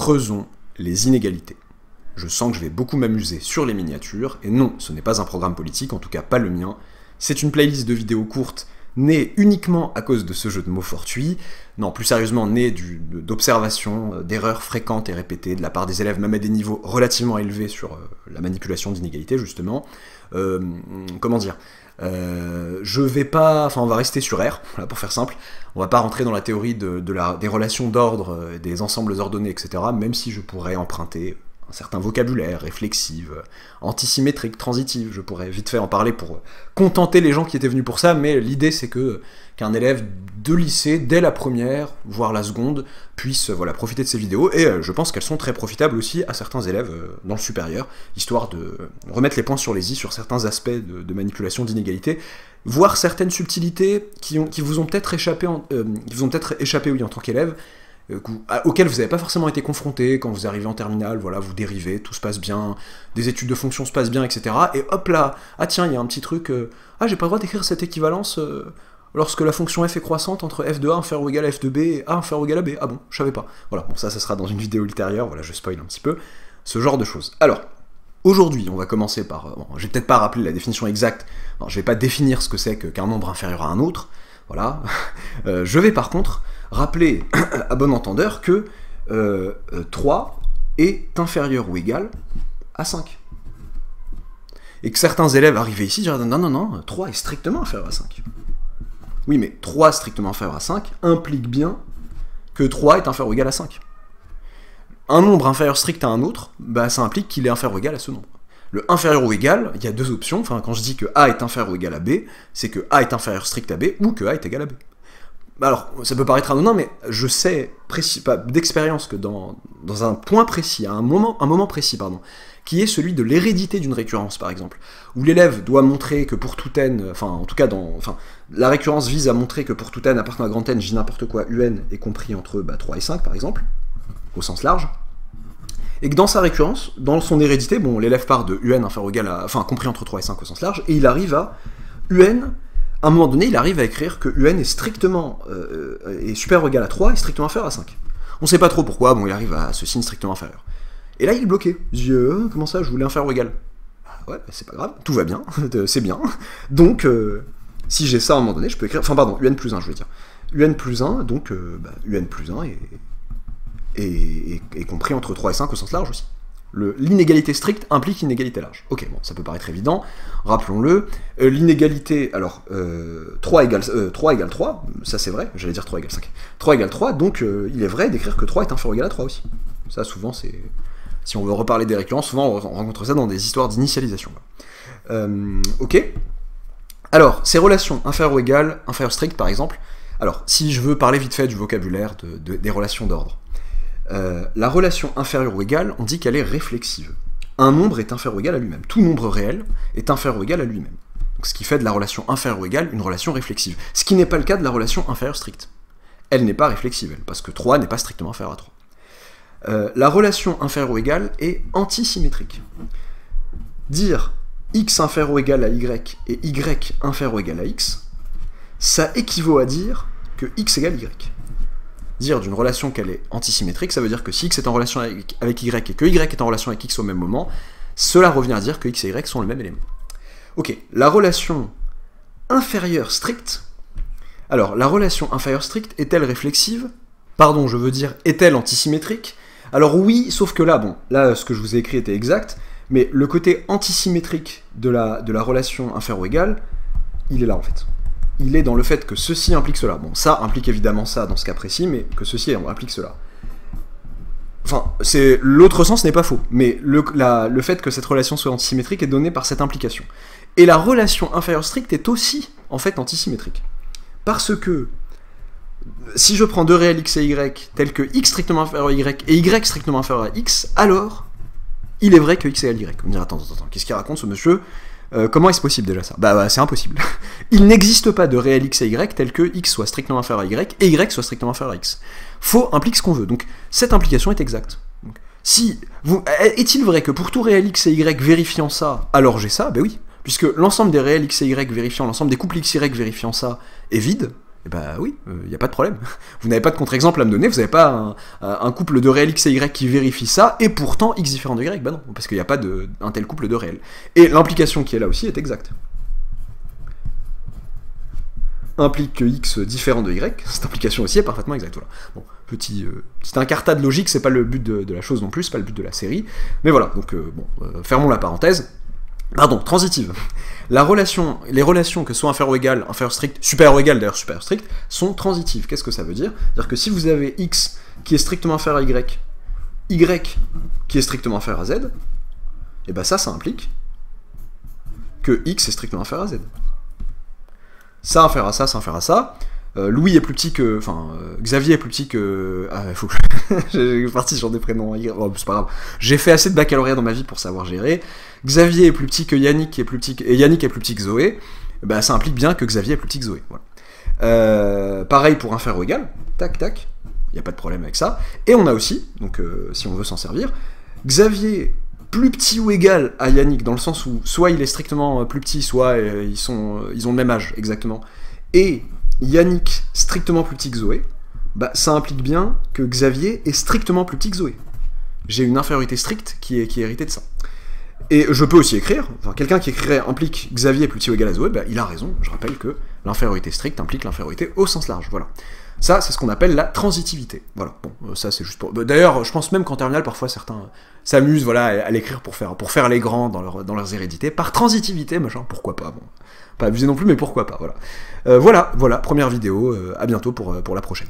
creusons les inégalités. Je sens que je vais beaucoup m'amuser sur les miniatures, et non, ce n'est pas un programme politique, en tout cas pas le mien. C'est une playlist de vidéos courtes née uniquement à cause de ce jeu de mots fortuit, non, plus sérieusement, née d'observations, d'erreurs fréquentes et répétées de la part des élèves, même à des niveaux relativement élevés sur la manipulation d'inégalités, justement. Comment dire, je vais pas... Enfin, on va rester sur R, voilà, pour faire simple. On va pas rentrer dans la théorie des relations d'ordre, des ensembles ordonnés, etc., même si je pourrais emprunter un certain vocabulaire, réflexive, antisymétrique, transitive, je pourrais vite fait en parler pour contenter les gens qui étaient venus pour ça, mais l'idée c'est qu'un élève de lycée, dès la première, voire la seconde, puisse voilà, profiter de ces vidéos, et je pense qu'elles sont très profitables aussi à certains élèves dans le supérieur, histoire de remettre les points sur les i sur certains aspects de manipulation d'inégalité, voir certaines subtilités qui vous ont peut-être échappé, oui, en tant qu'élève, auquel vous n'avez pas forcément été confronté quand vous arrivez en terminale, voilà, vous dérivez, tout se passe bien, des études de fonction se passent bien, etc. Et hop là, ah tiens, il y a un petit truc, ah j'ai pas le droit d'écrire cette équivalence lorsque la fonction f est croissante entre f de a inférieur ou égal à f de b et a inférieur ou égal à b. Ah bon, je savais pas. Voilà, bon ça sera dans une vidéo ultérieure, voilà, je spoil un petit peu, ce genre de choses. Alors, aujourd'hui, on va commencer par... bon, je vais peut-être pas rappeler la définition exacte, non, je vais pas définir ce que c'est qu'un nombre inférieur à un autre, voilà. Je vais par contre rappeler à bon entendeur que 3 est inférieur ou égal à 5. Et que certains élèves arrivés ici diraient non, non, non, 3 est strictement inférieur à 5. Oui, mais 3 strictement inférieur à 5 implique bien que 3 est inférieur ou égal à 5. Un nombre inférieur strict à un autre, bah, ça implique qu'il est inférieur ou égal à ce nombre. Le inférieur ou égal, il y a deux options, enfin quand je dis que A est inférieur ou égal à B, c'est que A est inférieur strict à B ou que A est égal à B. Alors, ça peut paraître anodin, mais je sais d'expérience que dans un point précis, à un moment précis, pardon, qui est celui de l'hérédité d'une récurrence, par exemple, où l'élève doit montrer que pour tout n, enfin, en tout cas, la récurrence vise à montrer que pour tout n appartenant à grand n, je dis n'importe quoi, un est compris entre 3 et 5, par exemple, au sens large, et que dans sa récurrence, dans son hérédité, bon, l'élève part de un inférieur ou égal à, enfin, compris entre 3 et 5 au sens large, et il arrive à un, à un moment donné, il arrive à écrire que un est strictement est supérieur ou égal à 3 et strictement inférieur à 5. On sait pas trop pourquoi, bon, il arrive à ce signe strictement inférieur. Et là, il est bloqué. Il dit, comment ça, je voulais inférieur ou égal? Ouais, bah, c'est pas grave, tout va bien, c'est bien. Donc, si j'ai ça à un moment donné, je peux écrire, enfin pardon, un plus 1, je voulais dire. Un plus 1, donc, un plus 1 est compris entre 3 et 5 au sens large aussi. L'inégalité stricte implique l'inégalité large. Ok, bon, ça peut paraître évident, rappelons-le. L'inégalité, alors, 3 égale 3, ça c'est vrai, j'allais dire 3 égale 5. 3 égale 3, donc il est vrai d'écrire que 3 est inférieur ou égal à 3 aussi. Ça, souvent, c'est... Si on veut reparler des récurrences, souvent on rencontre ça dans des histoires d'initialisation. Ok. Alors, ces relations inférieur ou égal, inférieur strict par exemple, alors, si je veux parler vite fait du vocabulaire des relations d'ordre, la relation inférieure ou égale, on dit qu'elle est réflexive. Un nombre est inférieur ou égal à lui-même. Tout nombre réel est inférieur ou égal à lui-même. Donc, ce qui fait de la relation inférieure ou égale une relation réflexive. Ce qui n'est pas le cas de la relation inférieure stricte. Elle n'est pas réflexive, elle, parce que 3 n'est pas strictement inférieur à 3. La relation inférieure ou égale est antisymétrique. Dire x inférieur ou égal à y et y inférieur ou égal à x, ça équivaut à dire que x égale y. Dire d'une relation qu'elle est antisymétrique, ça veut dire que si x est en relation avec y et que y est en relation avec x au même moment, cela revient à dire que x et y sont le même élément. Ok, la relation inférieure stricte, alors la relation inférieure stricte est-elle réflexive? Pardon, je veux dire, est-elle antisymétrique? Alors oui, sauf que là, bon, là ce que je vous ai écrit était exact, mais le côté antisymétrique de la relation inférieure ou égale, il est là en fait. Il est dans le fait que ceci implique cela. Bon, ça implique évidemment ça dans ce cas précis, mais que ceci implique cela. Enfin, l'autre sens n'est pas faux, mais le fait que cette relation soit antisymétrique est donné par cette implication. Et la relation inférieure stricte est aussi, en fait, antisymétrique. Parce que, si je prends deux réels x et y, tels que x strictement inférieur à y et y strictement inférieur à x, alors, il est vrai que x égale y. On me dit, attends, qu'est-ce qu'il raconte ce monsieur? Comment est-ce possible déjà ça? Bah c'est impossible. Il n'existe pas de réel x et y tel que x soit strictement inférieur à y et y soit strictement inférieur à x. Faux implique ce qu'on veut, donc cette implication est exacte. Donc, est-il vrai que pour tout réel x et y vérifiant ça, alors j'ai ça? Ben oui, puisque l'ensemble des réels x et y vérifiant, l'ensemble des couples x, y vérifiant ça est vide, Et bah oui, il n'y a pas de problème. Vous n'avez pas de contre-exemple à me donner, vous n'avez pas un couple de réels x et y qui vérifie ça, et pourtant x différent de y, bah non, parce qu'il n'y a pas un tel couple de réels. Et l'implication qui est là aussi est exacte. Implique que x différent de y, cette implication aussi est parfaitement exacte. Voilà. Bon, petit incartade logique, c'est pas le but de la chose non plus, c'est pas le but de la série, mais voilà, donc fermons la parenthèse. Pardon, transitive. Les relations que soit inférieur ou égal, inférieur strict, supérieur ou égal, d'ailleurs supérieur strict, sont transitives. Qu'est-ce que ça veut dire? C'est-à-dire que si vous avez x qui est strictement inférieur à y qui est strictement inférieur à z, et ben ça implique que x est strictement inférieur à z. Ça inférieur à ça, ça inférieur à ça. Louis est plus petit que... Enfin, Xavier est plus petit que... Ah, il faut que... J'ai parti sur des prénoms... Oh, c'est pas grave. J'ai fait assez de baccalauréat dans ma vie pour savoir gérer. Xavier est plus petit que Yannick, et Yannick est plus petit que Zoé. Bah, ça implique bien que Xavier est plus petit que Zoé. Voilà. Pareil pour inférieur ou égal. Tac, tac. Il n'y a pas de problème avec ça. Et on a aussi, donc si on veut s'en servir, Xavier plus petit ou égal à Yannick, dans le sens où soit il est strictement plus petit, soit ils ont le même âge, exactement. Et Yannick strictement plus petit que Zoé, bah ça implique bien que Xavier est strictement plus petit que Zoé. J'ai une infériorité stricte qui est héritée de ça. Et je peux aussi écrire, enfin quelqu'un qui écrirait implique Xavier est plus petit ou égal à Zoé, bah il a raison, je rappelle que l'infériorité stricte implique l'infériorité au sens large, voilà. Ça, c'est ce qu'on appelle la transitivité. Voilà, bon, ça c'est juste pour... D'ailleurs, je pense même qu'en terminale, parfois, certains s'amusent voilà, à l'écrire pour faire les grands dans leurs hérédités. Par transitivité, machin, pourquoi pas, bon. Pas abuser non plus, mais pourquoi pas, voilà. Voilà, première vidéo, à bientôt pour la prochaine.